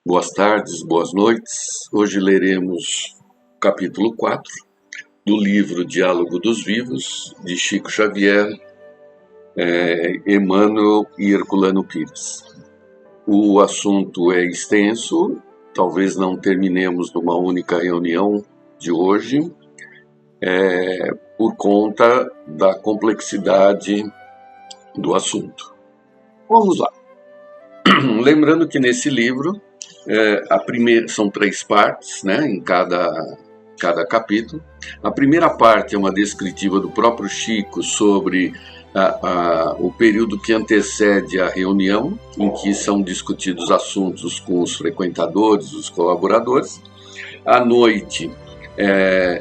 Boas tardes, boas noites. Hoje leremos o capítulo 4 do livro Diálogo dos Vivos, de Chico Xavier, Emmanuel e Herculano Pires. O assunto é extenso, talvez não terminemos numa única reunião de hoje, por conta da complexidade do assunto. Vamos lá. Lembrando que nesse livro, são 3 partes, né, em cada capítulo. A primeira parte é uma descritiva do próprio Chico sobre o período que antecede a reunião, em que são discutidos assuntos com os frequentadores, os colaboradores. À noite,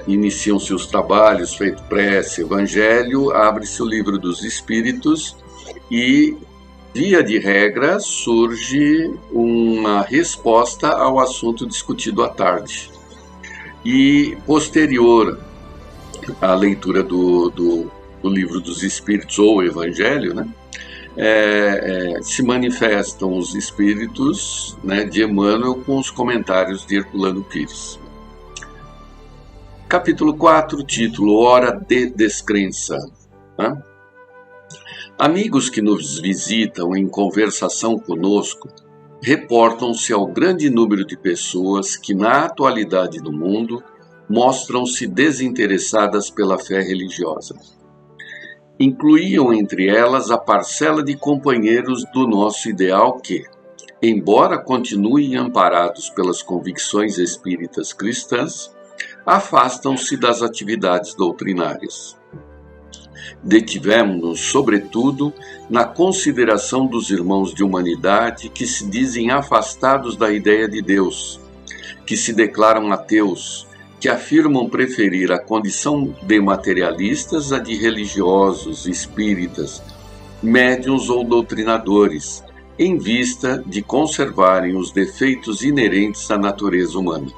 iniciam-se os trabalhos, feito prece, evangelho, abre-se o livro dos Espíritos e, via de regra, surge uma resposta ao assunto discutido à tarde. E, posterior à leitura do livro dos Espíritos, ou Evangelho, né, se manifestam os Espíritos, né, de Emmanuel com os comentários de Herculano Pires. Capítulo 4, título Hora de Descrença. Né? Amigos que nos visitam em conversação conosco reportam-se ao grande número de pessoas que, na atualidade do mundo, mostram-se desinteressadas pela fé religiosa. Incluíam entre elas a parcela de companheiros do nosso ideal que, embora continuem amparados pelas convicções espíritas cristãs, afastam-se das atividades doutrinárias. Detivemo-nos, sobretudo, na consideração dos irmãos de humanidade que se dizem afastados da ideia de Deus, que se declaram ateus, que afirmam preferir a condição de materialistas à de religiosos, espíritas, médiuns ou doutrinadores, em vista de conservarem os defeitos inerentes à natureza humana.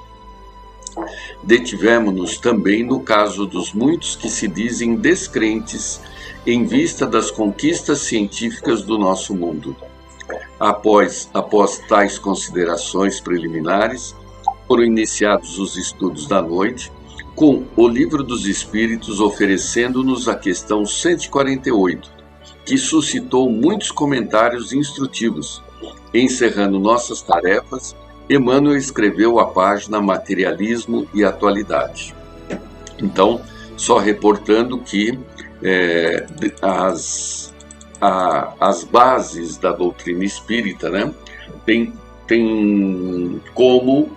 Detivemo-nos também no caso dos muitos que se dizem descrentes em vista das conquistas científicas do nosso mundo. Após tais considerações preliminares, foram iniciados os estudos da noite, com o Livro dos Espíritos oferecendo-nos a questão 148, que suscitou muitos comentários instrutivos. Encerrando nossas tarefas, Emmanuel escreveu a página Materialismo e Atualidade. Então, só reportando que as bases da doutrina espírita, né, tem como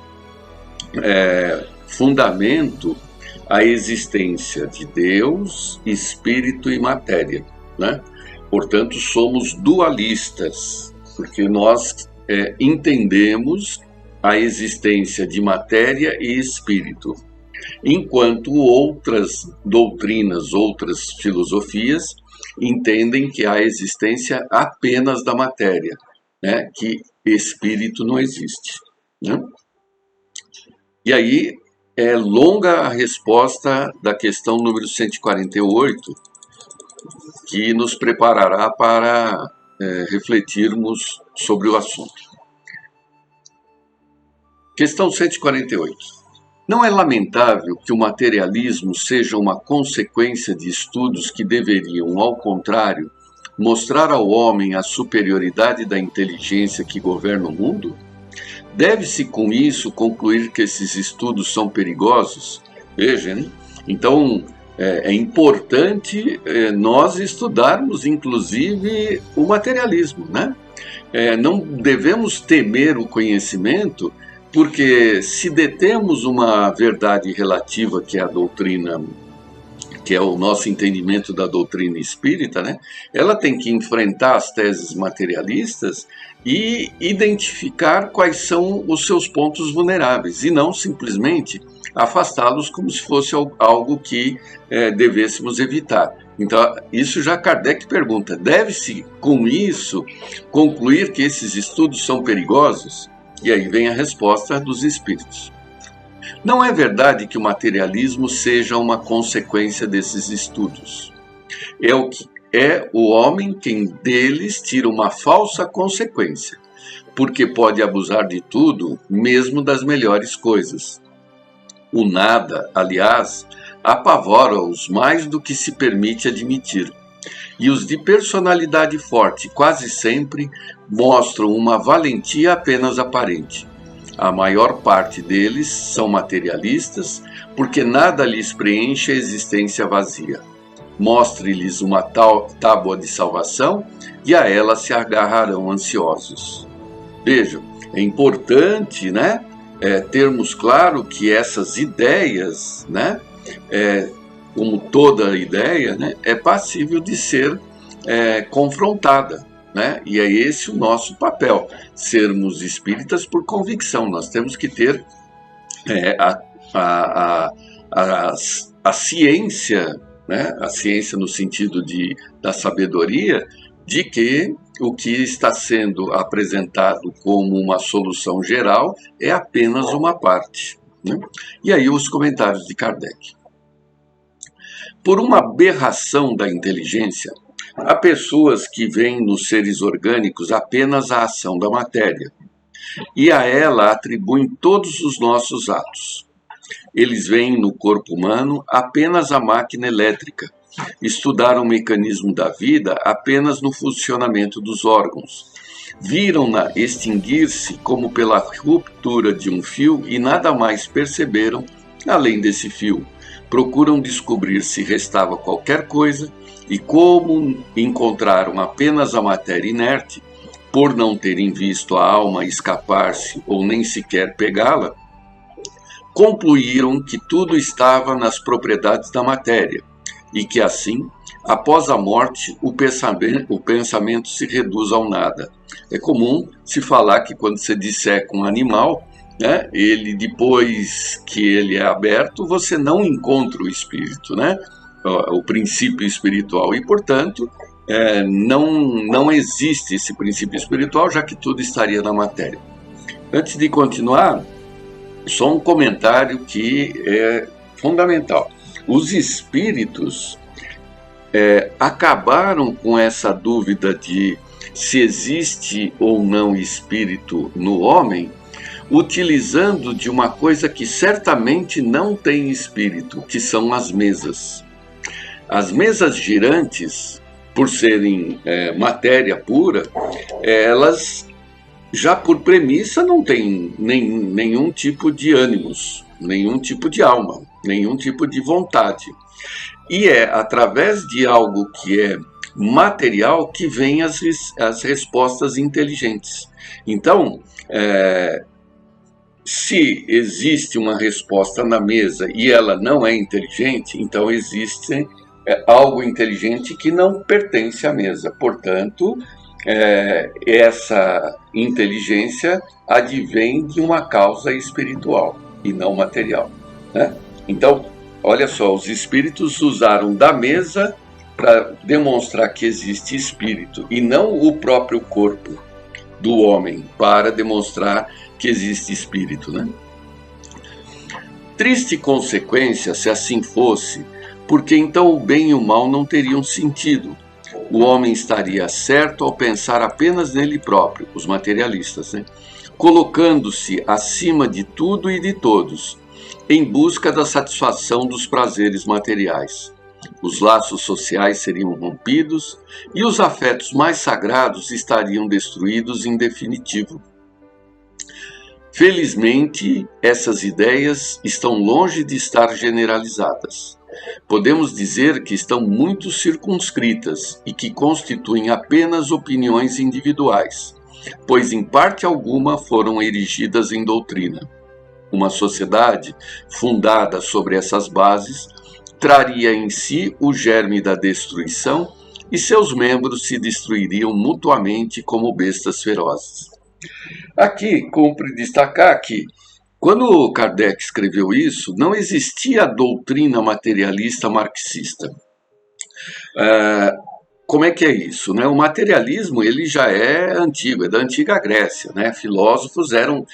fundamento a existência de Deus, espírito e matéria, né? Portanto, somos dualistas, porque nós entendemos a existência de matéria e espírito, enquanto outras doutrinas, outras filosofias entendem que há a existência apenas da matéria, né? Que espírito não existe, né? E aí é longa a resposta da questão número 148, que nos preparará para refletirmos sobre o assunto. Questão 148. Não é lamentável que o materialismo seja uma consequência de estudos que deveriam, ao contrário, mostrar ao homem a superioridade da inteligência que governa o mundo? Deve-se com isso concluir que esses estudos são perigosos? Veja, hein? Então é importante nós estudarmos, inclusive, o materialismo, né? Não devemos temer o conhecimento, porque se detemos uma verdade relativa, que é a doutrina, que é o nosso entendimento da doutrina espírita, né, ela tem que enfrentar as teses materialistas e identificar quais são os seus pontos vulneráveis, e não simplesmente afastá-los como se fosse algo que devêssemos evitar. Então, isso já Kardec pergunta, deve-se com isso concluir que esses estudos são perigosos? E aí vem a resposta dos Espíritos. Não é verdade que o materialismo seja uma consequência desses estudos. É o homem quem deles tira uma falsa consequência, porque pode abusar de tudo, mesmo das melhores coisas. O nada, aliás, apavora-os mais do que se permite admitir. E os de personalidade forte quase sempre mostram uma valentia apenas aparente. A maior parte deles são materialistas, porque nada lhes preenche a existência vazia. Mostre-lhes uma tábua de salvação e a ela se agarrarão ansiosos. Vejam, é importante, né, termos claro que essas ideias, né, como toda ideia, né, é passível de ser confrontada. Né? E é esse o nosso papel, sermos espíritas por convicção. Nós temos que ter a ciência, né? A ciência no sentido da sabedoria, de que o que está sendo apresentado como uma solução geral é apenas uma parte. Né? E aí os comentários de Kardec. Por uma aberração da inteligência, há pessoas que veem nos seres orgânicos apenas a ação da matéria, e a ela atribuem todos os nossos atos. Eles veem no corpo humano apenas a máquina elétrica, estudaram o mecanismo da vida apenas no funcionamento dos órgãos. Viram-na extinguir-se como pela ruptura de um fio e nada mais perceberam além desse fio. Procuram descobrir se restava qualquer coisa e, como encontraram apenas a matéria inerte, por não terem visto a alma escapar-se ou nem sequer pegá-la, concluíram que tudo estava nas propriedades da matéria e que, assim, após a morte, o pensamento se reduz ao nada. É comum se falar que quando você disseca um animal, né, ele, depois que ele é aberto, você não encontra o espírito, né, o princípio espiritual, e, portanto, não existe esse princípio espiritual, já que tudo estaria na matéria. Antes de continuar, só um comentário que é fundamental. Os espíritos acabaram com essa dúvida de se existe ou não espírito no homem, utilizando de uma coisa que certamente não tem espírito, que são as mesas. As mesas girantes, por serem matéria pura, elas já por premissa não têm nenhum tipo de ânimos, nenhum tipo de alma, nenhum tipo de vontade. E é através de algo que é material que vêm as respostas inteligentes. Então, se existe uma resposta na mesa e ela não é inteligente, então existe algo inteligente que não pertence à mesa. Portanto, essa inteligência advém de uma causa espiritual e não material. Né? Então, olha só, os espíritos usaram da mesa para demonstrar que existe espírito e não o próprio corpo do homem para demonstrar que existe espírito, né? Triste consequência se assim fosse, porque então o bem e o mal não teriam sentido. O homem estaria certo ao pensar apenas nele próprio, os materialistas, né? Colocando-se acima de tudo e de todos, em busca da satisfação dos prazeres materiais. Os laços sociais seriam rompidos e os afetos mais sagrados estariam destruídos em definitivo. Felizmente, essas ideias estão longe de estar generalizadas. Podemos dizer que estão muito circunscritas e que constituem apenas opiniões individuais, pois em parte alguma foram erigidas em doutrina. Uma sociedade fundada sobre essas bases traria em si o germe da destruição e seus membros se destruiriam mutuamente como bestas ferozes. Aqui, cumpre destacar que, quando Kardec escreveu isso, não existia a doutrina materialista marxista. como é que é isso, né? O materialismo ele já é antigo, é da antiga Grécia, né? Filósofos eram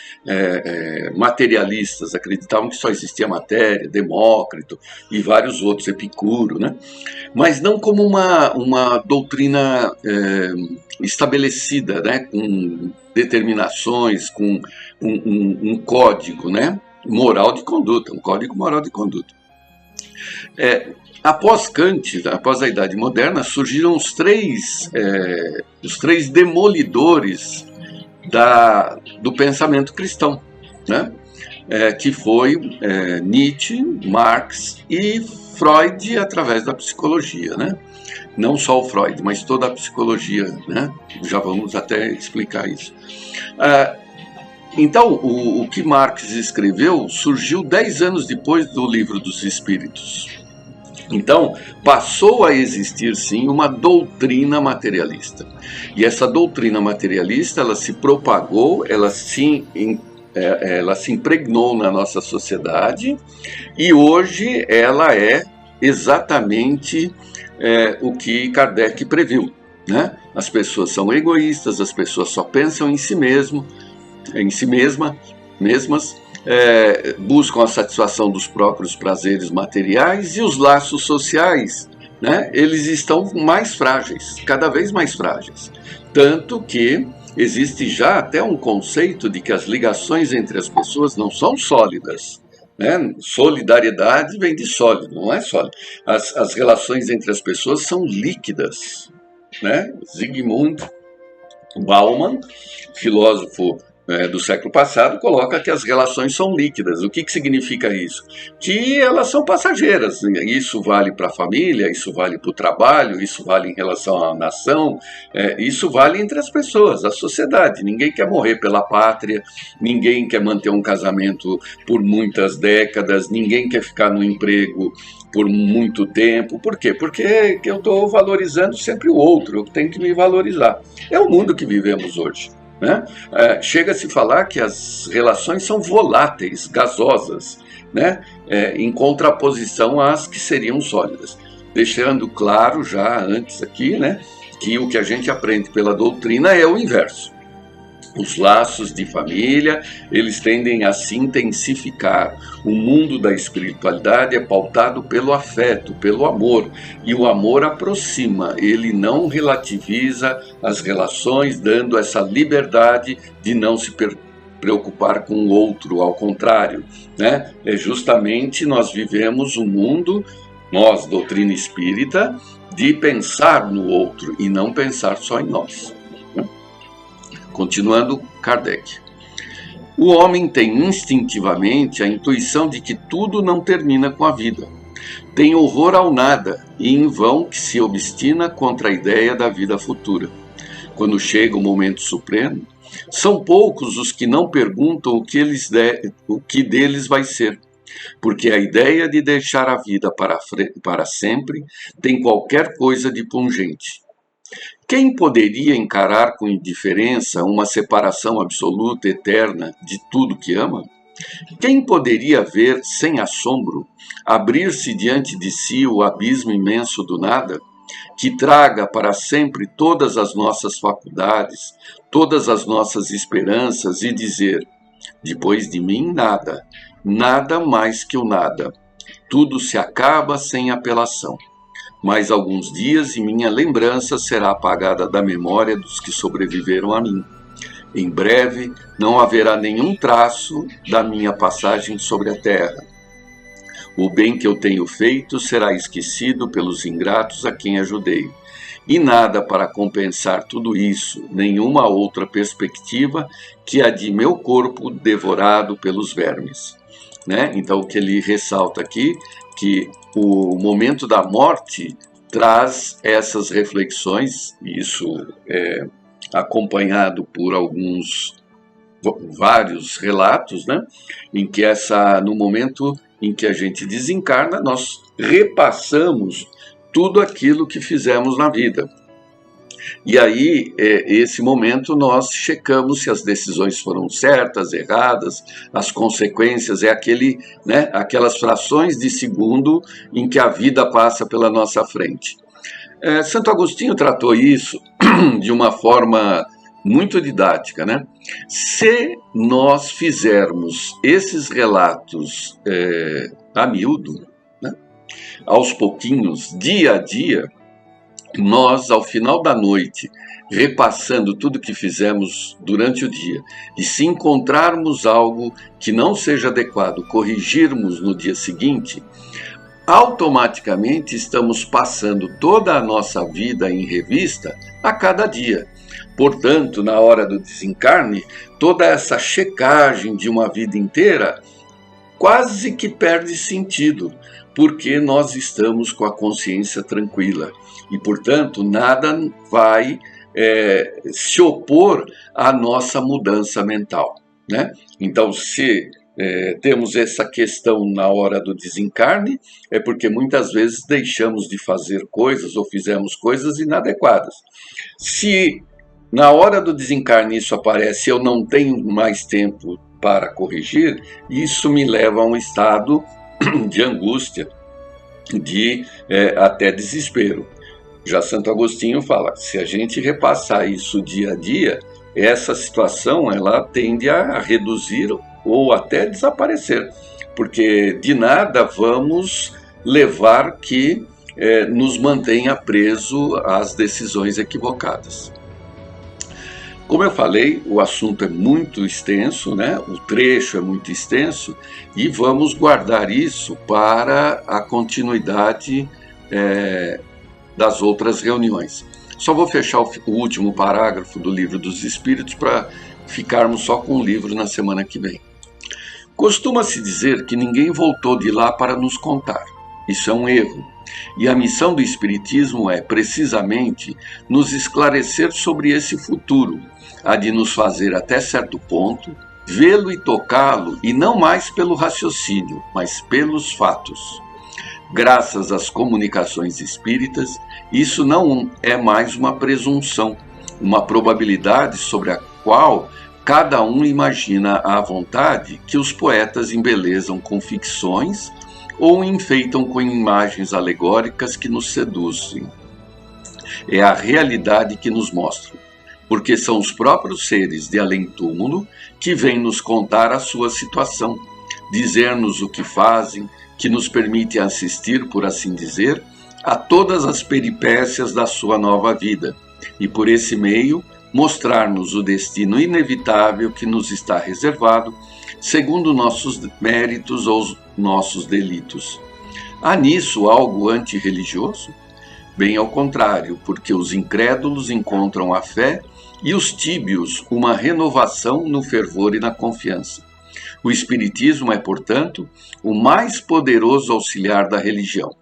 materialistas, acreditavam que só existia matéria, Demócrito e vários outros, Epicuro, né? Mas não como uma doutrina estabelecida, né? Com determinações, com um código, né? Moral de conduta, um código moral de conduta. Após Kant, após a Idade Moderna, surgiram os três demolidores do pensamento cristão, né? Que foi Nietzsche, Marx e Freud através da psicologia, né? Não só o Freud, mas toda a psicologia, né? Já vamos até explicar isso. Então, o que Marx escreveu surgiu 10 anos depois do Livro dos Espíritos. Então, passou a existir, sim, uma doutrina materialista. E essa doutrina materialista, ela se propagou, ela se impregnou na nossa sociedade, e hoje ela é exatamente o que Kardec previu, né? As pessoas são egoístas, as pessoas só pensam em si mesmas, buscam a satisfação dos próprios prazeres materiais, e os laços sociais, né, eles estão mais frágeis, cada vez mais frágeis. Tanto que existe já até um conceito de que as ligações entre as pessoas não são sólidas, né? Solidariedade vem de sólido, não é sólido. As relações entre as pessoas são líquidas, né? Zygmunt Bauman, filósofo do século passado, coloca que as relações são líquidas. O que significa isso? Que elas são passageiras. Isso vale para a família, isso vale para o trabalho, isso vale em relação à nação, isso vale entre as pessoas, a sociedade. Ninguém quer morrer pela pátria, ninguém quer manter um casamento por muitas décadas, ninguém quer ficar no emprego por muito tempo. Por quê? Porque eu estou valorizando sempre o outro, eu tenho que me valorizar. É o mundo que vivemos hoje, né? Chega a se falar que as relações são voláteis, gasosas, né? Em contraposição às que seriam sólidas. Deixando claro já antes aqui, né, que o que a gente aprende pela doutrina é o inverso. Os laços de família, eles tendem a se intensificar. O mundo da espiritualidade é pautado pelo afeto, pelo amor. E o amor aproxima, ele não relativiza as relações, dando essa liberdade de não se preocupar com o outro, ao contrário, né? Justamente nós vivemos um mundo, nós, doutrina espírita, de pensar no outro e não pensar só em nós. Continuando, Kardec. O homem tem instintivamente a intuição de que tudo não termina com a vida. Tem horror ao nada e em vão que se obstina contra a ideia da vida futura. Quando chega o momento supremo, são poucos os que não perguntam o que deles vai ser, porque a ideia de deixar a vida para sempre tem qualquer coisa de pungente. Quem poderia encarar com indiferença uma separação absoluta, eterna, de tudo que ama? Quem poderia ver, sem assombro, abrir-se diante de si o abismo imenso do nada, que traga para sempre todas as nossas faculdades, todas as nossas esperanças, e dizer: depois de mim nada, nada mais que o nada, tudo se acaba sem apelação. Mais alguns dias e minha lembrança será apagada da memória dos que sobreviveram a mim. Em breve não haverá nenhum traço da minha passagem sobre a terra. O bem que eu tenho feito será esquecido pelos ingratos a quem ajudei. E nada para compensar tudo isso, nenhuma outra perspectiva que a de meu corpo devorado pelos vermes. Né? Então, o que ele ressalta aqui, que o momento da morte traz essas reflexões, e isso é acompanhado por vários relatos, né? Em que no momento em que a gente desencarna, nós repassamos tudo aquilo que fizemos na vida. E aí, esse momento, nós checamos se as decisões foram certas, erradas, as consequências, aquelas frações de segundo em que a vida passa pela nossa frente. Santo Agostinho tratou isso de uma forma muito didática, né? Se nós fizermos esses relatos a miúdo, né, aos pouquinhos, dia a dia, nós, ao final da noite, repassando tudo que fizemos durante o dia, e se encontrarmos algo que não seja adequado, corrigirmos no dia seguinte, automaticamente estamos passando toda a nossa vida em revista a cada dia. Portanto, na hora do desencarne, toda essa checagem de uma vida inteira quase que perde sentido, porque nós estamos com a consciência tranquila e, portanto, nada vai se opor à nossa mudança mental, né? Então, se temos essa questão na hora do desencarne, é porque muitas vezes deixamos de fazer coisas ou fizemos coisas inadequadas. Se na hora do desencarne isso aparece, eu não tenho mais tempo para corrigir, isso me leva a um estado de angústia, de até desespero. Já Santo Agostinho fala, se a gente repassar isso dia a dia, essa situação ela tende a reduzir ou até desaparecer, porque de nada vamos levar que nos mantenha preso às decisões equivocadas. Como eu falei, o assunto é muito extenso, né? O trecho é muito extenso e vamos guardar isso para a continuidade das outras reuniões. Só vou fechar o último parágrafo do Livro dos Espíritos para ficarmos só com o livro na semana que vem. Costuma-se dizer que ninguém voltou de lá para nos contar. Isso é um erro. E a missão do Espiritismo é, precisamente, nos esclarecer sobre esse futuro, a de nos fazer, até certo ponto, vê-lo e tocá-lo, e não mais pelo raciocínio, mas pelos fatos. Graças às comunicações espíritas, isso não é mais uma presunção, uma probabilidade sobre a qual cada um imagina à vontade que os poetas embelezam com ficções ou enfeitam com imagens alegóricas que nos seduzem. É a realidade que nos mostram, porque são os próprios seres de além-túmulo que vêm nos contar a sua situação, dizer-nos o que fazem, que nos permite assistir, por assim dizer, a todas as peripécias da sua nova vida, e por esse meio mostrar-nos o destino inevitável que nos está reservado, segundo nossos méritos ou nossos delitos. Há nisso algo antirreligioso? Bem ao contrário, porque os incrédulos encontram a fé e os tíbios uma renovação no fervor e na confiança. O Espiritismo é, portanto, o mais poderoso auxiliar da religião,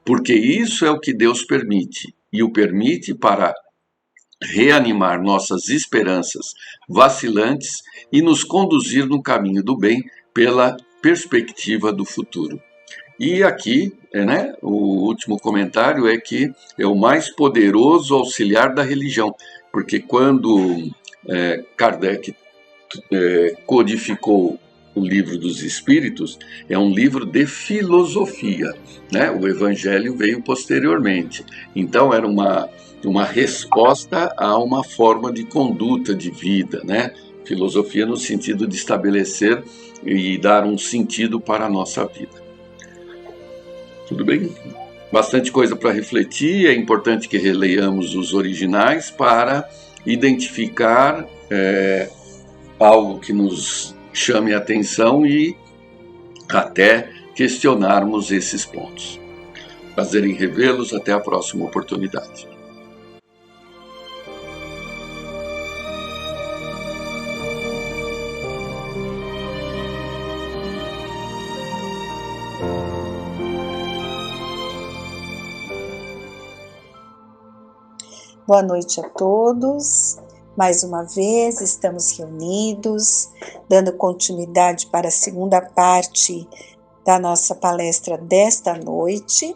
porque isso é o que Deus permite, e o permite para reanimar nossas esperanças vacilantes e nos conduzir no caminho do bem pela perspectiva do futuro. E aqui, o último comentário é que é o mais poderoso auxiliar da religião, porque quando Kardec codificou o Livro dos Espíritos, é um livro de filosofia, né? O Evangelho veio posteriormente. Então era uma resposta a uma forma de conduta de vida, né? Filosofia no sentido de estabelecer e dar um sentido para a nossa vida. Tudo bem? Bastante coisa para refletir, é importante que releiamos os originais para identificar algo que nos chame a atenção e até questionarmos esses pontos. Prazer em revê-los, até a próxima oportunidade. Boa noite a todos. Mais uma vez estamos reunidos, dando continuidade para a segunda parte da nossa palestra desta noite.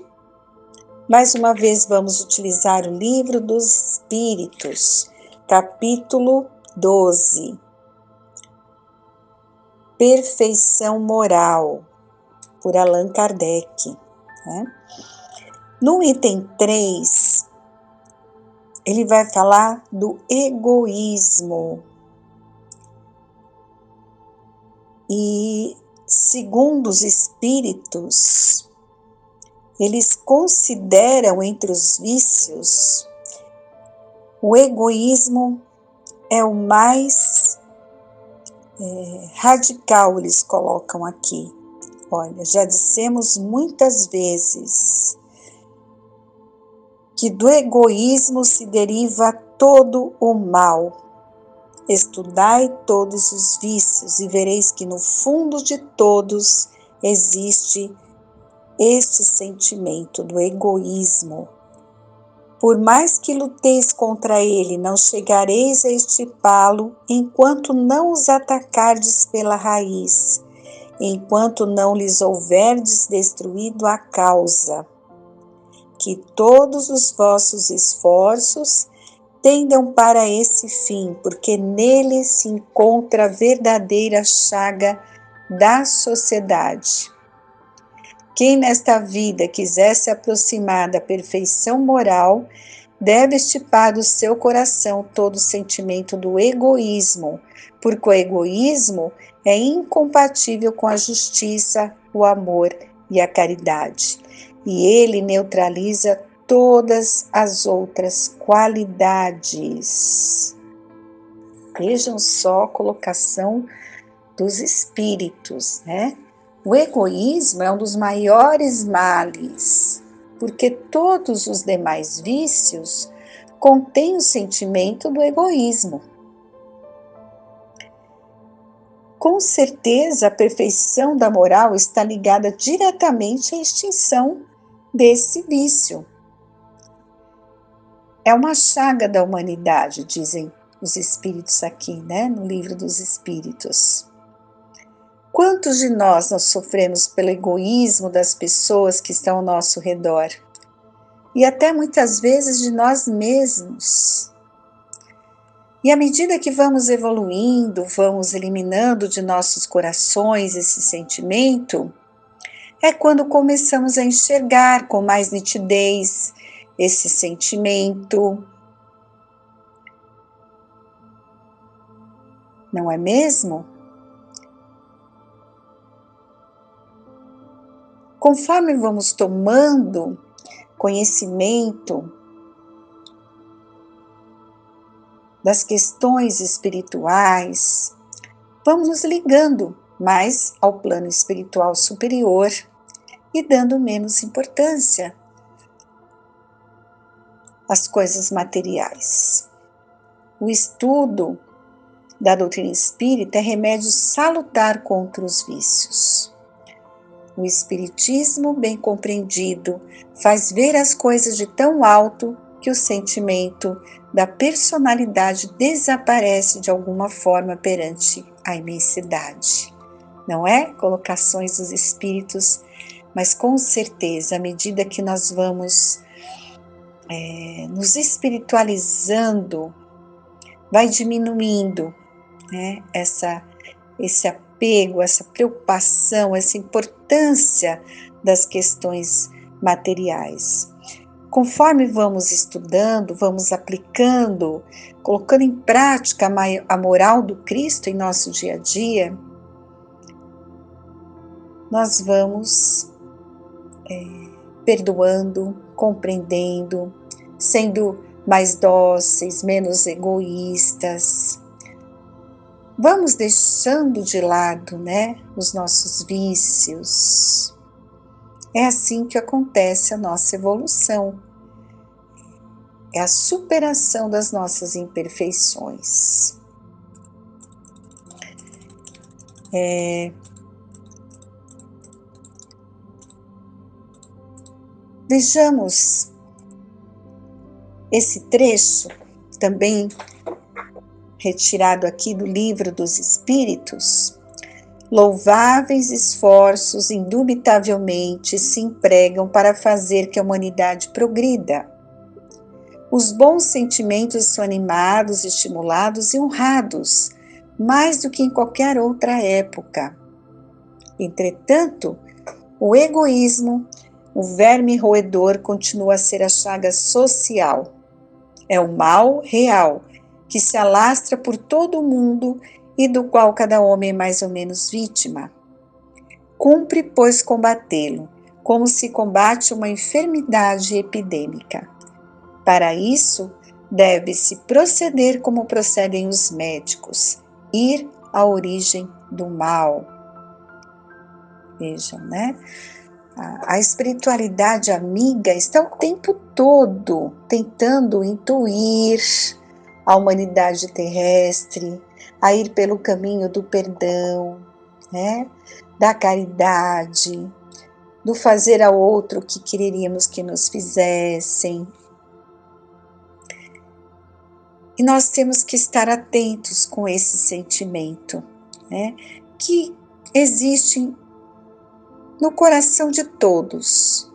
Mais uma vez vamos utilizar o Livro dos Espíritos, capítulo 12. Perfeição Moral, por Allan Kardec. No item 3, ele vai falar do egoísmo. E, segundo os espíritos, eles consideram entre os vícios, o egoísmo é o mais radical, eles colocam aqui. Olha, já dissemos muitas vezes que do egoísmo se deriva todo o mal. Estudai todos os vícios e vereis que no fundo de todos existe este sentimento do egoísmo. Por mais que luteis contra ele, não chegareis a extirpá-lo enquanto não os atacardes pela raiz, enquanto não lhes houverdes destruído a causa. Que todos os vossos esforços tendam para esse fim, porque nele se encontra a verdadeira chaga da sociedade. Quem nesta vida quiser se aproximar da perfeição moral, deve extirpar do seu coração todo o sentimento do egoísmo, porque o egoísmo é incompatível com a justiça, o amor e a caridade, e ele neutraliza todas as outras qualidades. Vejam só a colocação dos espíritos, né? O egoísmo é um dos maiores males, porque todos os demais vícios contêm o sentimento do egoísmo. Com certeza, a perfeição da moral está ligada diretamente à extinção desse vício. É uma chaga da humanidade, dizem os espíritos aqui, né, no livro dos espíritos. Quantos de nós sofremos pelo egoísmo das pessoas que estão ao nosso redor? E até muitas vezes de nós mesmos. E à medida que vamos evoluindo, vamos eliminando de nossos corações esse sentimento, é quando começamos a enxergar com mais nitidez esse sentimento. Não é mesmo? Conforme vamos tomando conhecimento das questões espirituais, vamos nos ligando mais ao plano espiritual superior e dando menos importância às coisas materiais. O estudo da doutrina espírita é remédio salutar contra os vícios. O espiritismo, bem compreendido, faz ver as coisas de tão alto que o sentimento da personalidade desaparece de alguma forma perante a imensidade. Não é? Colocações dos espíritos, mas com certeza, à medida que nós vamos nos espiritualizando, vai diminuindo, né, esse apego, essa preocupação, essa importância das questões materiais. Conforme vamos estudando, vamos aplicando, colocando em prática a moral do Cristo em nosso dia a dia, nós vamos perdoando, compreendendo, sendo mais dóceis, menos egoístas. Vamos deixando de lado, né, os nossos vícios. É assim que acontece a nossa evolução. É a superação das nossas imperfeições. Vejamos esse trecho, também retirado aqui do Livro dos Espíritos. Louváveis esforços indubitavelmente se empregam para fazer que a humanidade progrida. Os bons sentimentos são animados, estimulados e honrados, mais do que em qualquer outra época. Entretanto, o egoísmo, o verme roedor, continua a ser a chaga social. É o mal real, que se alastra por todo o mundo e do qual cada homem é mais ou menos vítima. Cumpre, pois, combatê-lo, como se combate uma enfermidade epidêmica. Para isso, deve-se proceder como procedem os médicos, ir à origem do mal. Vejam, né? A espiritualidade amiga está o tempo todo tentando intuir a humanidade terrestre, a ir pelo caminho do perdão, né? Da caridade, do fazer ao outro o que quereríamos que nos fizessem. E nós temos que estar atentos com esse sentimento, né? Que existe no coração de todos.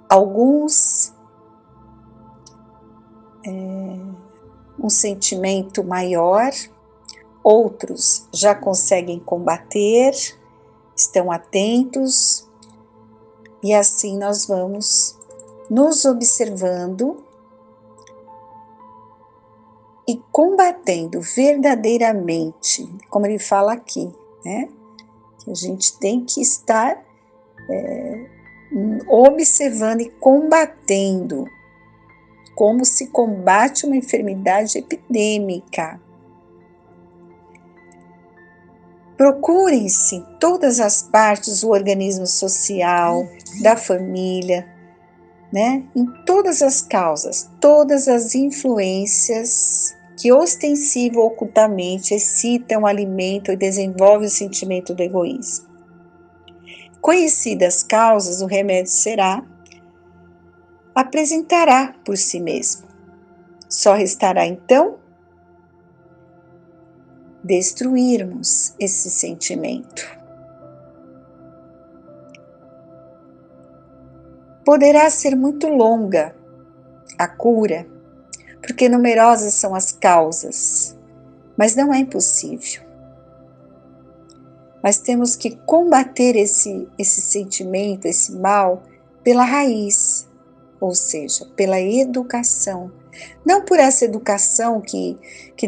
Alguns um sentimento maior, outros já conseguem combater, estão atentos, e assim nós vamos nos observando e combatendo verdadeiramente, como ele fala aqui, né? Que a gente tem que estar observando e combatendo, como se combate uma enfermidade epidêmica. Procurem-se em todas as partes do organismo social, da família, né? Em todas as causas, todas as influências que ostensiva ou ocultamente excitam, alimentam e desenvolvem o sentimento do egoísmo. Conhecidas as causas, o remédio apresentará por si mesmo. Só restará então destruirmos esse sentimento. Poderá ser muito longa a cura, porque numerosas são as causas, mas não é impossível. Mas temos que combater esse sentimento, esse mal, pela raiz, ou seja, pela educação. Não por essa educação que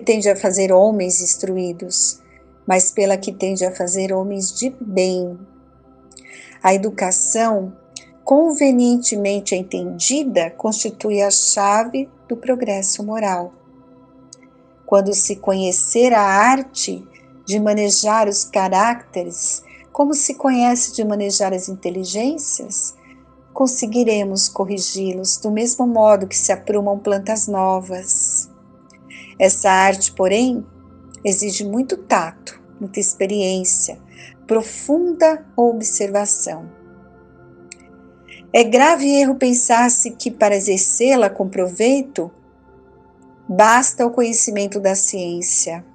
tende a fazer homens instruídos, mas pela que tende a fazer homens de bem. A educação, convenientemente entendida, constitui a chave do progresso moral. Quando se conhecer a arte de manejar os caracteres, como se conhece de manejar as inteligências, conseguiremos corrigi-los do mesmo modo que se aprumam plantas novas. Essa arte, porém, exige muito tato, muita experiência, profunda observação. É grave erro pensar-se que para exercê-la com proveito, basta o conhecimento da ciência,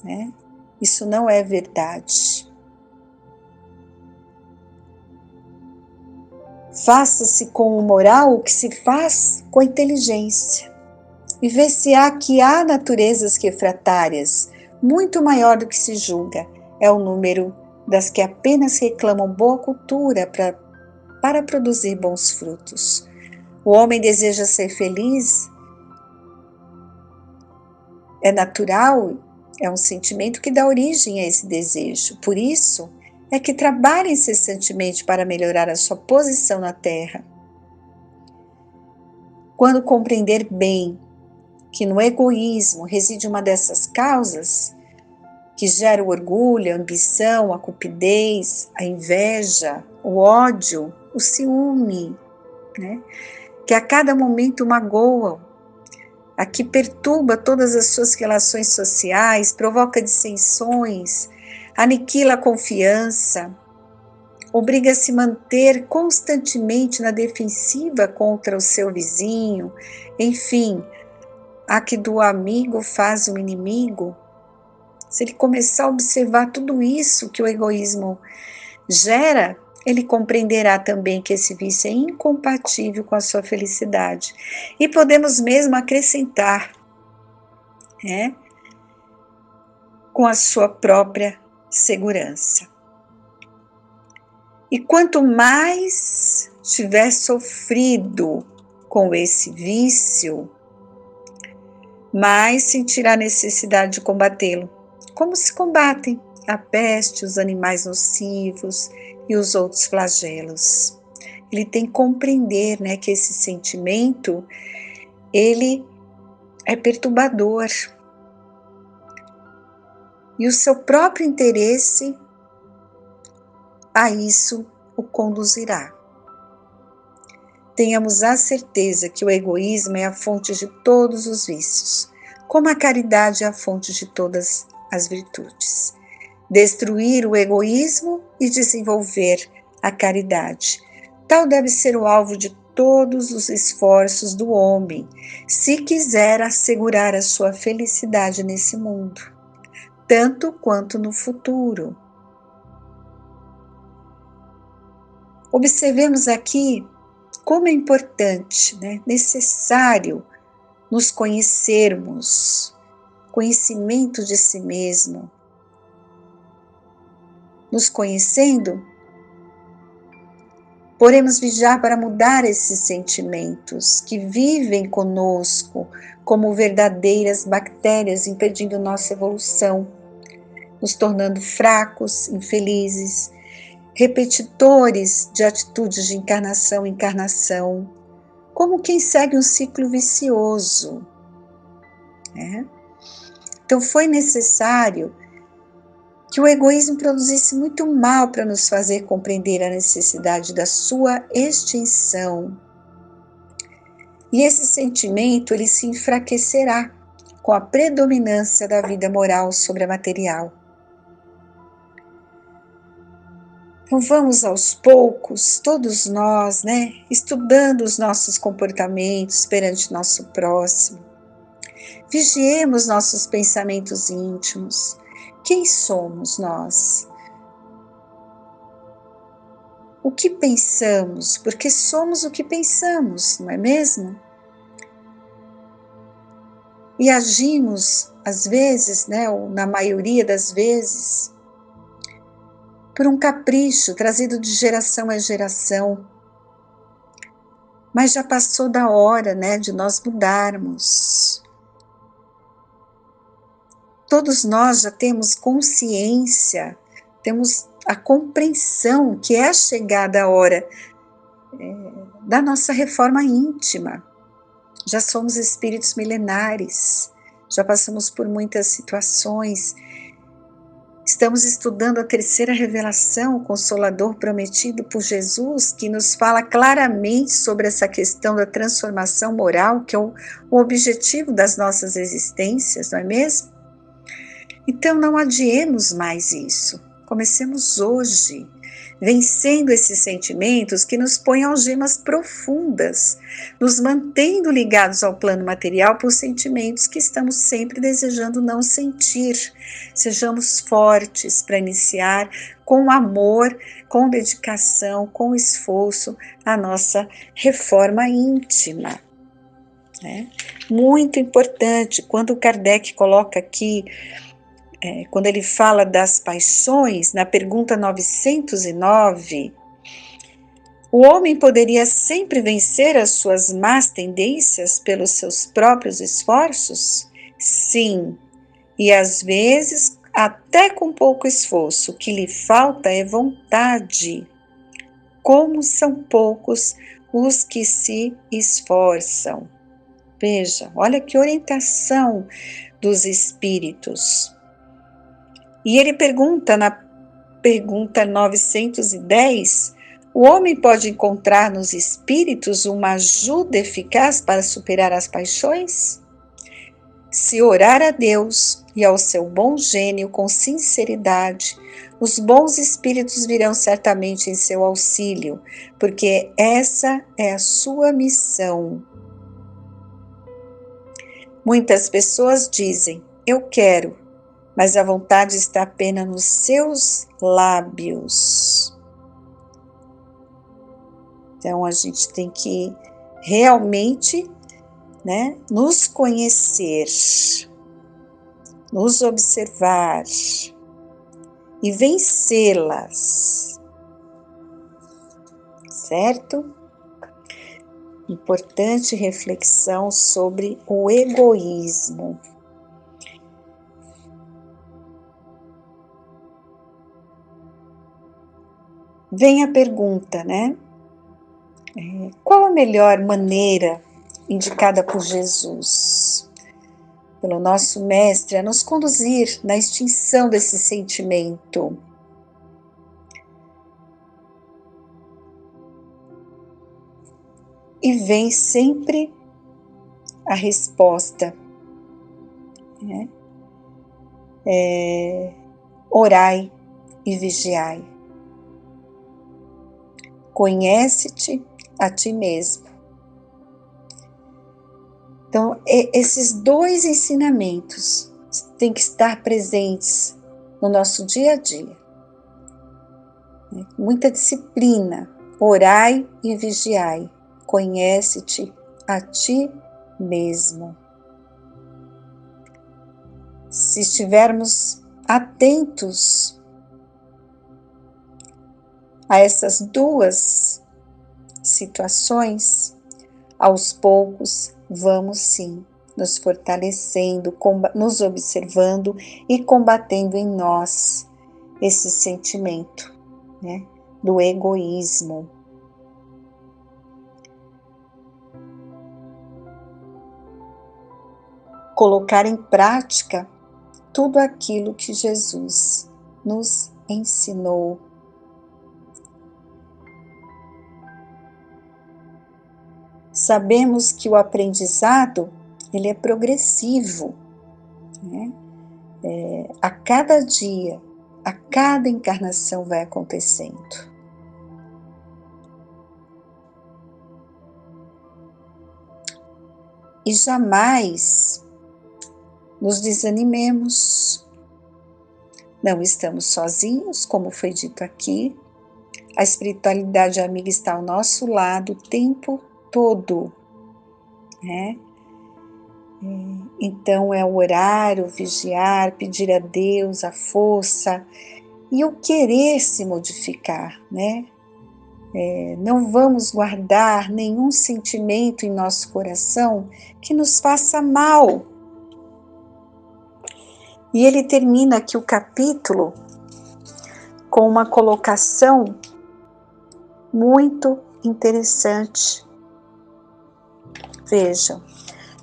né? Isso não é verdade. Faça-se com o moral o que se faz com a inteligência. E vê-se-á que há naturezas refratárias, muito maior do que se julga. É o número das que apenas reclamam boa cultura para produzir bons frutos. O homem deseja ser feliz, é natural, é um sentimento que dá origem a esse desejo. Por isso, é que trabalha incessantemente para melhorar a sua posição na Terra. Quando compreender bem que no egoísmo reside uma dessas causas, que gera o orgulho, a ambição, a cupidez, a inveja, o ódio, o ciúme, né? Que a cada momento magoam, a que perturba todas as suas relações sociais, provoca dissensões, aniquila a confiança, obriga a se manter constantemente na defensiva contra o seu vizinho, enfim, a que do amigo faz um inimigo. Se ele começar a observar tudo isso que o egoísmo gera, ele compreenderá também que esse vício é incompatível com a sua felicidade. E podemos mesmo acrescentar, né, com a sua própria segurança. E quanto mais tiver sofrido com esse vício, mais sentirá a necessidade de combatê-lo. Como se combatem a peste, os animais nocivos e os outros flagelos. Ele tem que compreender, né, que esse sentimento, ele é perturbador. E o seu próprio interesse a isso o conduzirá. Tenhamos a certeza que o egoísmo é a fonte de todos os vícios, como a caridade é a fonte de todas as virtudes. Destruir o egoísmo e desenvolver a caridade. Tal deve ser o alvo de todos os esforços do homem, se quiser assegurar a sua felicidade nesse mundo, tanto quanto no futuro. Observemos aqui como é importante, né, necessário nos conhecermos, conhecimento de si mesmo. Nos conhecendo, podemos vigiar para mudar esses sentimentos que vivem conosco como verdadeiras bactérias, impedindo nossa evolução, nos tornando fracos, infelizes, repetidores de atitudes de encarnação em encarnação, como quem segue um ciclo vicioso. Né? Então foi necessário que o egoísmo produzisse muito mal para nos fazer compreender a necessidade da sua extinção. E esse sentimento ele se enfraquecerá com a predominância da vida moral sobre a material. Então vamos aos poucos, todos nós, né, estudando os nossos comportamentos perante nosso próximo. Vigiemos nossos pensamentos íntimos. Quem somos nós? O que pensamos? Porque somos o que pensamos, não é mesmo? E agimos, às vezes, né, ou na maioria das vezes, por um capricho trazido de geração a geração. Mas já passou da hora, né, de nós mudarmos. Todos nós já temos consciência, temos a compreensão que é chegada a hora da nossa reforma íntima. Já somos espíritos milenares, já passamos por muitas situações. Estamos estudando a terceira revelação, o Consolador prometido por Jesus, que nos fala claramente sobre essa questão da transformação moral, que é o objetivo das nossas existências, não é mesmo? Então não adiemos mais isso, comecemos hoje, vencendo esses sentimentos que nos põem algemas profundas, nos mantendo ligados ao plano material por sentimentos que estamos sempre desejando não sentir. Sejamos fortes para iniciar com amor, com dedicação, com esforço, a nossa reforma íntima. Né? Muito importante, quando Kardec coloca aqui, quando ele fala das paixões, na pergunta 909, o homem poderia sempre vencer as suas más tendências pelos seus próprios esforços? Sim, e às vezes até com pouco esforço. O que lhe falta é vontade. Como são poucos os que se esforçam. Veja, olha que orientação dos espíritos. E ele pergunta na pergunta 910, o homem pode encontrar nos espíritos uma ajuda eficaz para superar as paixões? Se orar a Deus e ao seu bom gênio com sinceridade, os bons espíritos virão certamente em seu auxílio, porque essa é a sua missão. Muitas pessoas dizem, eu quero, mas a vontade está apenas nos seus lábios. Então a gente tem que realmente, né, nos conhecer, nos observar e vencê-las, certo? Importante reflexão sobre o egoísmo. Vem a pergunta, né? Qual a melhor maneira indicada por Jesus, pelo nosso Mestre, a nos conduzir na extinção desse sentimento? E vem sempre a resposta, né? Orai e vigiai. Conhece-te a ti mesmo. Então, esses dois ensinamentos têm que estar presentes no nosso dia a dia. Muita disciplina. Orai e vigiai. Conhece-te a ti mesmo. Se estivermos atentos a essas duas situações, aos poucos vamos sim nos fortalecendo, nos observando e combatendo em nós esse sentimento, né, do egoísmo. Colocar em prática tudo aquilo que Jesus nos ensinou. Sabemos que o aprendizado, ele é progressivo, né? A cada dia, a cada encarnação vai acontecendo. E jamais nos desanimemos. Não estamos sozinhos, como foi dito aqui. A espiritualidade amiga está ao nosso lado o tempo todo, né? Então é orar, o vigiar, pedir a Deus a força e o querer se modificar, né? Não vamos guardar nenhum sentimento em nosso coração que nos faça mal. E ele termina aqui o capítulo com uma colocação muito interessante. Vejam,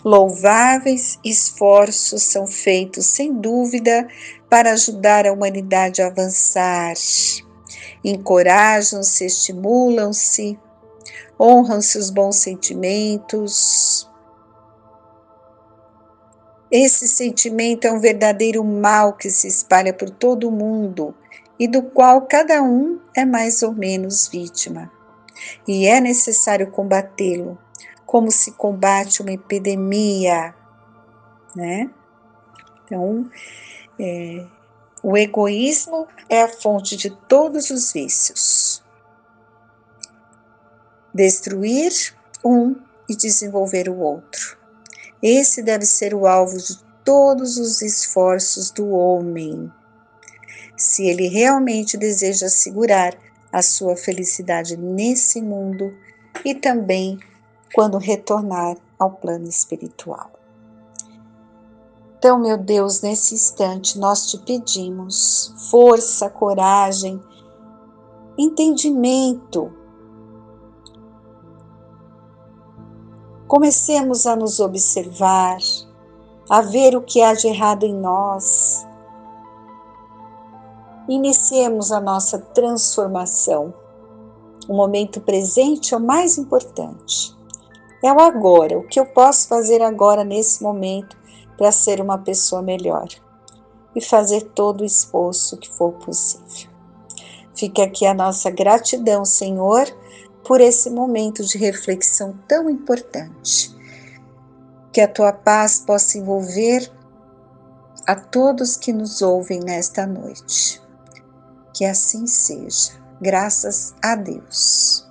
louváveis esforços são feitos, sem dúvida, para ajudar a humanidade a avançar. Encorajam-se, estimulam-se, honram-se os bons sentimentos. Esse sentimento é um verdadeiro mal que se espalha por todo o mundo e do qual cada um é mais ou menos vítima. E é necessário combatê-lo, como se combate uma epidemia, né? Então, o egoísmo é a fonte de todos os vícios. Destruir um e desenvolver o outro. Esse deve ser o alvo de todos os esforços do homem, se ele realmente deseja assegurar a sua felicidade nesse mundo e também quando retornar ao plano espiritual. Então, meu Deus, nesse instante nós te pedimos força, coragem, entendimento. Comecemos a nos observar, a ver o que há de errado em nós. Iniciemos a nossa transformação. O momento presente é o mais importante. É o agora, o que eu posso fazer agora nesse momento para ser uma pessoa melhor e fazer todo o esforço que for possível. Fica aqui a nossa gratidão, Senhor, por esse momento de reflexão tão importante. Que a tua paz possa envolver a todos que nos ouvem nesta noite. Que assim seja, graças a Deus.